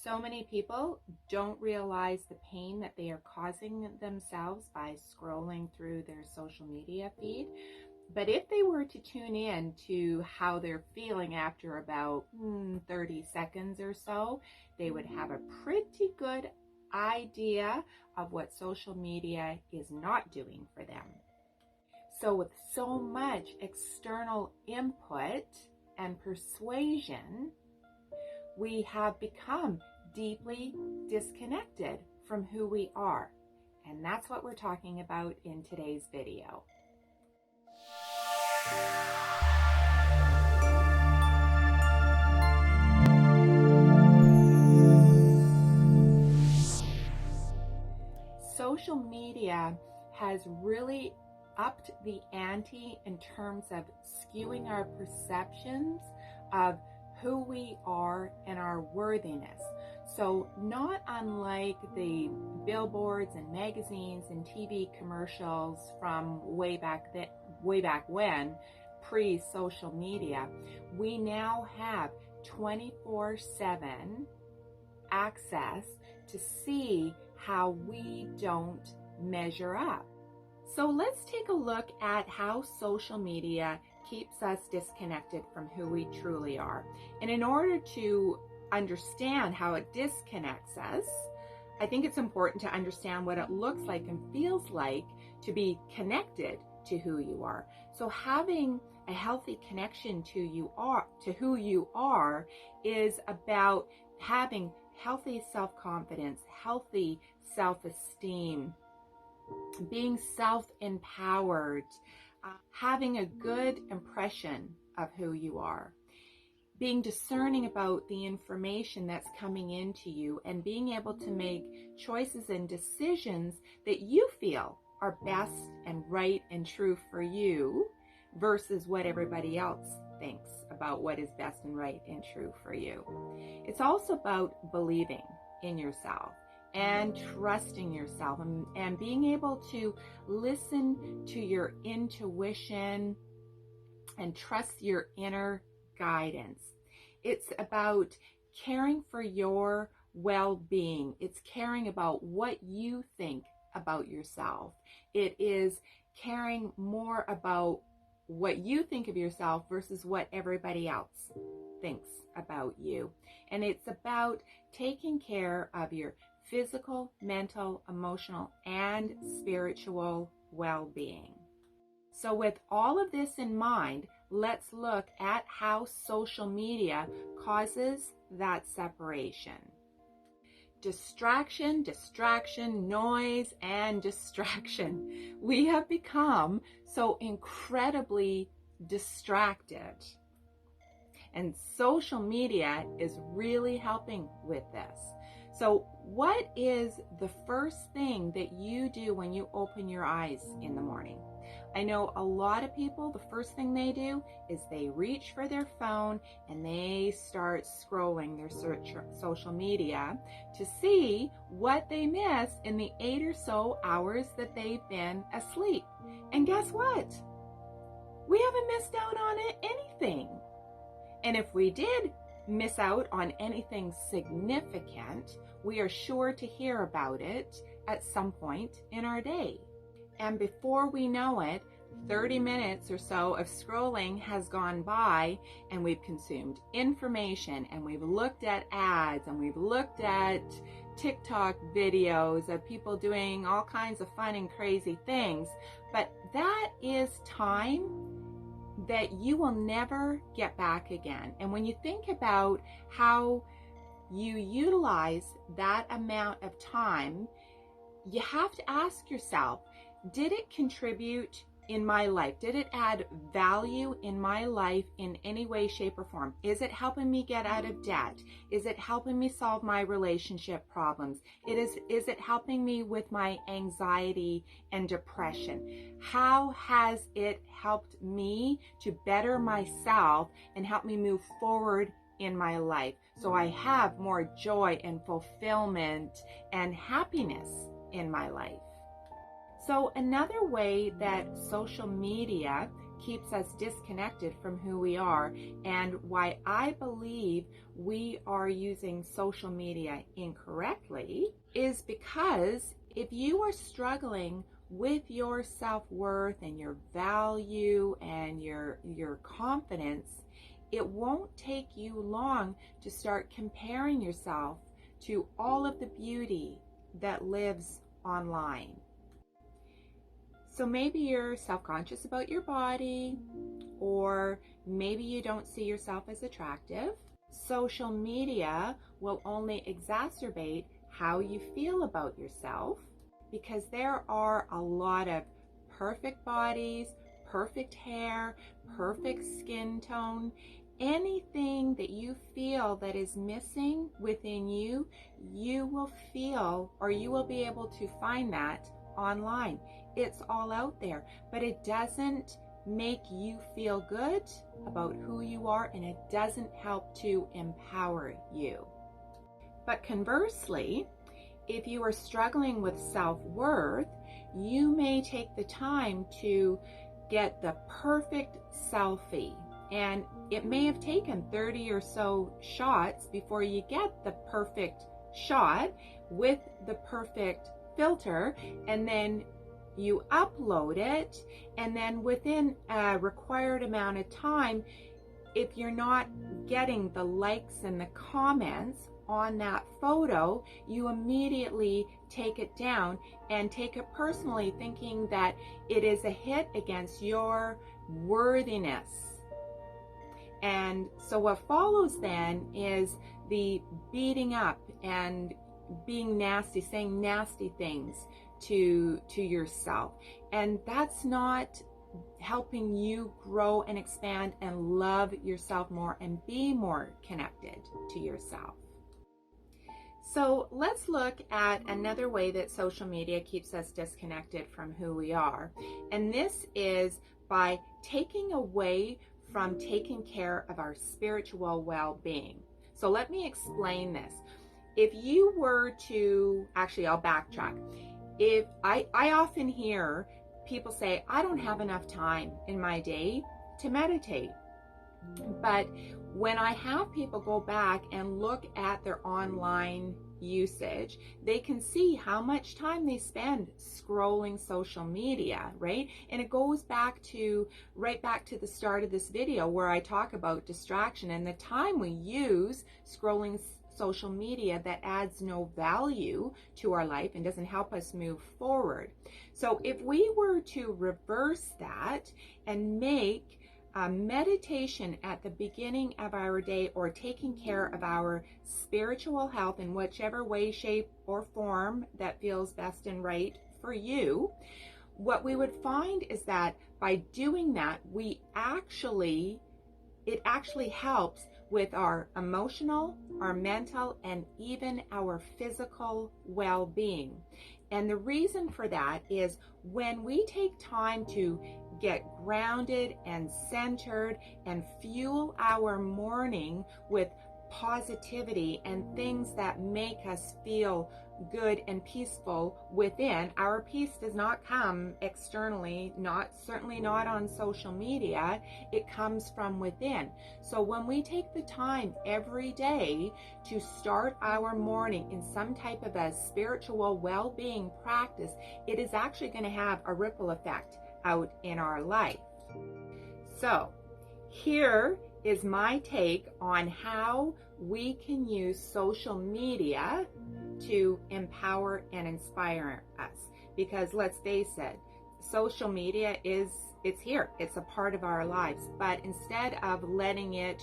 So many people don't realize the pain that they are causing themselves by scrolling through their social media feed. But if they were to tune in to how they're feeling after about 30 seconds or so, they would have a pretty good idea of what social media is not doing for them. So with so much external input and persuasion, we have become deeply disconnected from who we are. And that's what we're talking about in today's video. Social media has really upped the ante in terms of skewing our perceptions of who we are and our worthiness. So not unlike the billboards and magazines and TV commercials from way back when, pre-social media, we now have 24/7 access to see how we don't measure up. So let's take a look at how social media keeps us disconnected from who we truly are. And in order to understand how it disconnects us, I think it's important to understand what it looks like and feels like to be connected to who you are. So having a healthy connection to who you are is about having healthy self-confidence, healthy self-esteem, being self-empowered, having a good impression of who you are, being discerning about the information that's coming into you, and being able to make choices and decisions that you feel are best and right and true for you versus what everybody else thinks about what is best and right and true for you. It's also about believing in yourself and trusting yourself and being able to listen to your intuition and trust your inner guidance. It's about caring for your well-being. It's caring about what you think about yourself. It is caring more about what you think of yourself versus what everybody else thinks about you. And it's about taking care of your physical, mental, emotional, and spiritual well-being. So with all of this in mind, let's look at how social media causes that separation. Distraction, noise, and distraction. We have become so incredibly distracted. And social media is really helping with this. So what is the first thing that you do when you open your eyes in the morning? I know a lot of people, the first thing they do is they reach for their phone and they start scrolling their social media to see what they missed in the 8 or so hours that they've been asleep. And guess what? We haven't missed out on anything. And if we did miss out on anything significant, we are sure to hear about it at some point in our day. And before we know it, 30 minutes or so of scrolling has gone by, and we've consumed information, and we've looked at ads, and we've looked at TikTok videos of people doing all kinds of fun and crazy things. But that is time that you will never get back again. And when you think about how you utilize that amount of time, you have to ask yourself, did it contribute in my life? Did it add value in my life in any way, shape, or form? Is it helping me get out of debt? Is it helping me solve my relationship problems? Is it helping me with my anxiety and depression? How has it helped me to better myself and help me move forward in my life so I have more joy and fulfillment and happiness in my life? So another way that social media keeps us disconnected from who we are, and why I believe we are using social media incorrectly is because if you are struggling with your self-worth and your value and your confidence, it won't take you long to start comparing yourself to all of the beauty that lives online. So maybe you're self-conscious about your body, or maybe you don't see yourself as attractive. Social media will only exacerbate how you feel about yourself, because there are a lot of perfect bodies, perfect hair, perfect skin tone. Anything that you feel that is missing within you, you will feel, or you will be able to find that online. It's all out there, but it doesn't make you feel good about who you are, and it doesn't help to empower you. But conversely, if you are struggling with self-worth, you may take the time to get the perfect selfie, and it may have taken 30 or so shots before you get the perfect shot with the perfect filter, and then you upload it, and then within a required amount of time, if you're not getting the likes and the comments on that photo, you immediately take it down and take it personally, thinking that it is a hit against your worthiness. And so what follows then is the beating up and being nasty, saying nasty things to yourself. And that's not helping you grow and expand and love yourself more and be more connected to yourself. So let's look at another way that social media keeps us disconnected from who we are. And this is by taking away from taking care of our spiritual well-being. So let me explain this. If you were to, actually I'll backtrack. If I often hear people say, I don't have enough time in my day to meditate. But when I have people go back and look at their online usage, they can see how much time they spend scrolling social media, right? And it goes back to, right back to the start of this video where I talk about distraction and the time we use scrolling social media that adds no value to our life and doesn't help us move forward. So if we were to reverse that and make meditation at the beginning of our day, or taking care of our spiritual health in whichever way, shape, or form that feels best and right for you, what we would find is that by doing that, it actually helps with our emotional, our mental, and even our physical well-being. And the reason for that is when we take time to get grounded and centered and fuel our morning with positivity and things that make us feel good and peaceful within. Our peace does not come externally, certainly not on social media. It comes from within. So when we take the time every day to start our morning in some type of a spiritual well-being practice, it is actually going to have a ripple effect out in our life. So here is my take on how we can use social media to empower and inspire us. Because let's face it, social media it's here. It's a part of our lives. But instead of letting it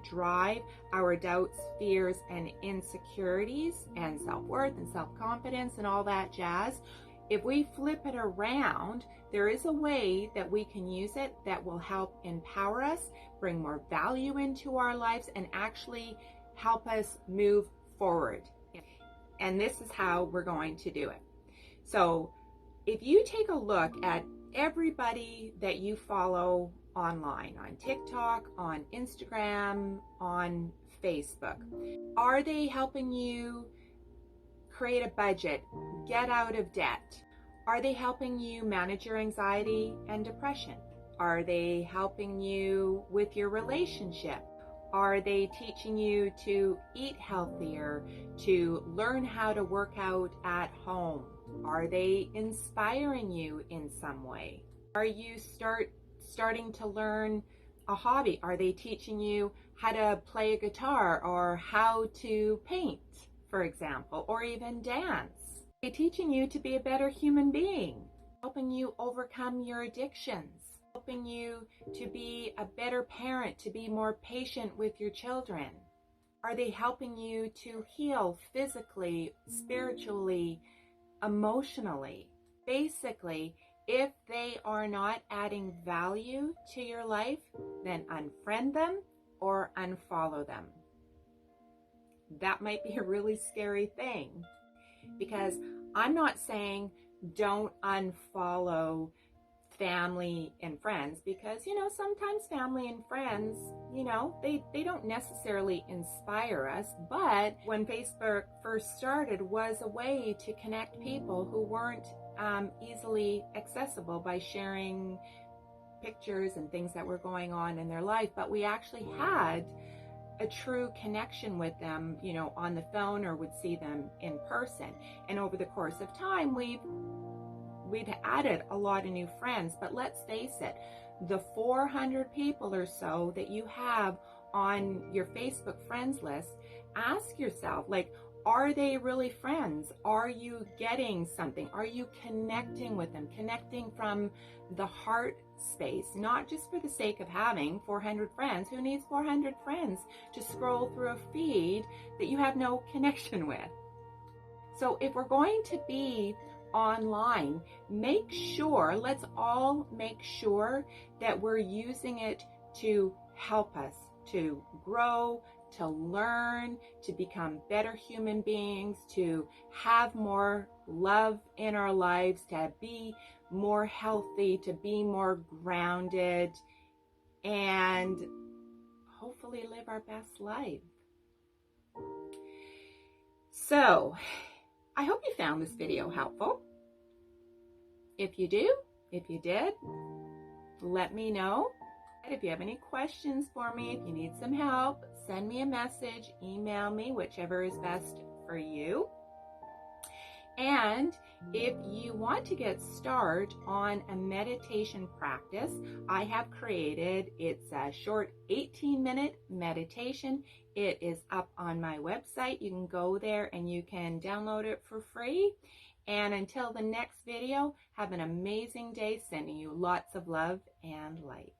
drive our doubts, fears, and insecurities and self-worth and self-confidence and all that jazz, if we flip it around, there is a way that we can use it that will help empower us, bring more value into our lives, and actually help us move forward. And this is how we're going to do it. So if you take a look at everybody that you follow online, on TikTok, on Instagram, on Facebook, are they helping you create a budget, get out of debt? Are they helping you manage your anxiety and depression? Are they helping you with your relationship? Are they teaching you to eat healthier, to learn how to work out at home? Are they inspiring you in some way? Are you starting to learn a hobby? Are they teaching you how to play a guitar or how to paint, for example, or even dance? Are they teaching you to be a better human being? Helping you overcome your addictions? Helping you to be a better parent, to be more patient with your children? Are they helping you to heal physically, spiritually, emotionally? Basically, if they are not adding value to your life, then unfriend them or unfollow them. That might be a really scary thing, because I'm not saying don't unfollow family and friends, because sometimes family and friends, they don't necessarily inspire us. But when Facebook first started, was a way to connect people who weren't easily accessible by sharing pictures and things that were going on in their life, but we actually had a true connection with them, on the phone, or would see them in person. And over the course of time, we've added a lot of new friends. But let's face it, the 400 people or so that you have on your Facebook friends list, ask yourself, are they really friends? Are you getting something? Are you connecting with them? Connecting from the heart space, not just for the sake of having 400 friends. Who needs 400 friends to scroll through a feed that you have no connection with? So if we're going to be online, let's all make sure that we're using it to help us to grow, to learn, to become better human beings, to have more love in our lives, to be more healthy, to be more grounded, and hopefully live our best life. So, I hope you found this video helpful. If you did, let me know. If you have any questions for me, if you need some help, send me a message, email me, whichever is best for you. And if you want to get started on a meditation practice, I have created, it's a short 18-minute meditation. It is up on my website. You can go there and you can download it for free. And until the next video, have an amazing day, sending you lots of love and light.